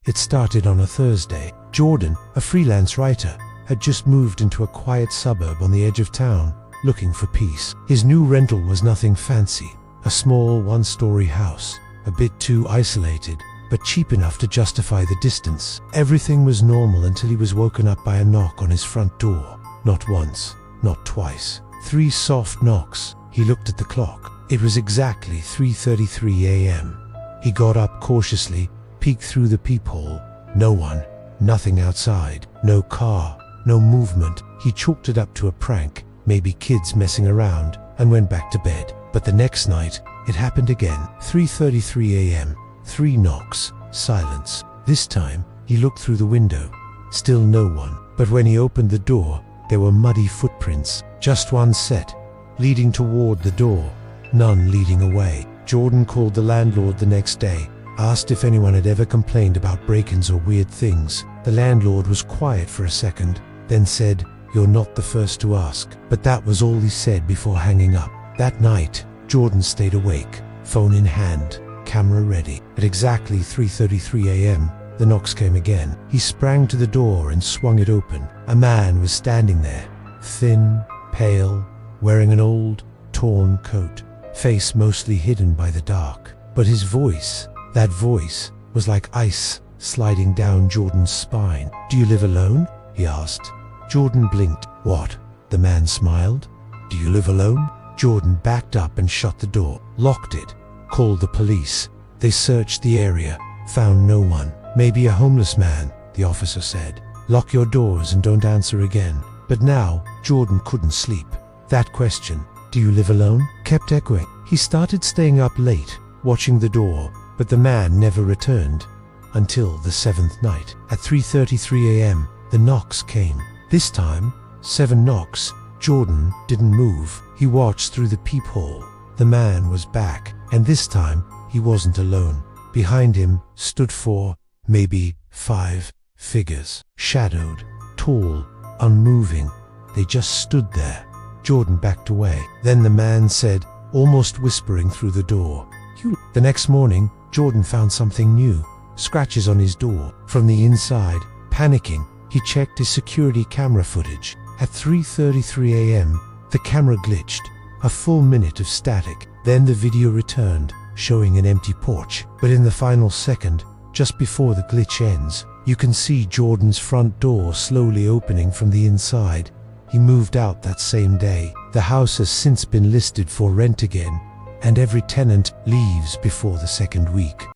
It started on a Thursday. Jordan, a freelance writer, had just moved into a quiet suburb on the edge of town, looking for peace. His new rental was nothing fancy, a small one-story house, a bit too isolated, but cheap enough to justify the distance. Everything was normal until he was woken up by a knock on his front door. Not once, not twice. 3 soft knocks. He looked at the clock. It was exactly 3:33 a.m. He got up cautiously, peeked through the peephole. No one, nothing outside, no car, no movement. He chalked it up to a prank, maybe kids messing around, and went back to bed. But the next night, it happened again. 3:33 a.m. 3 knocks, silence. This time, he looked through the window. Still no one. But when he opened the door, there were muddy footprints. Just one set, leading toward the door, none leading away. Jordan called the landlord the next day, asked if anyone had ever complained about break-ins or weird things. The landlord was quiet for a second, then said, "You're not the first to ask." But that was all he said before hanging up. That night, Jordan stayed awake, phone in hand, camera ready. At exactly 3:33 a.m., the knocks came again. He sprang to the door and swung it open. A man was standing there, thin, pale, wearing an old, torn coat, face mostly hidden by the dark. But his voice, that voice, was like ice sliding down Jordan's spine. "Do you live alone?" he asked. Jordan blinked. "What?" The man smiled. "Do you live alone?" Jordan backed up and shut the door, locked it, called the police. They searched the area, found no one. "Maybe a homeless man," the officer said. "Lock your doors and don't answer again." But now, Jordan couldn't sleep. That question, "Do you live alone?" kept echoing. He started staying up late, watching the door, but the man never returned. Until the 7th night. At 3:33 a.m., the knocks came. This time, 7 knocks. Jordan didn't move. He watched through the peephole. The man was back, and this time, he wasn't alone. Behind him stood 4, maybe 5 figures, shadowed, tall, unmoving. They just stood there. Jordan backed away. Then the man said, almost whispering through the door, "You." The next morning, Jordan found something new. Scratches on his door. From the inside, panicking, he checked his security camera footage. At 3:33 a.m., the camera glitched. A full minute of static. Then the video returned, showing an empty porch. But in the final second, just before the glitch ends, you can see Jordan's front door slowly opening from the inside. He moved out that same day. The house has since been listed for rent again, and every tenant leaves before the 2nd week.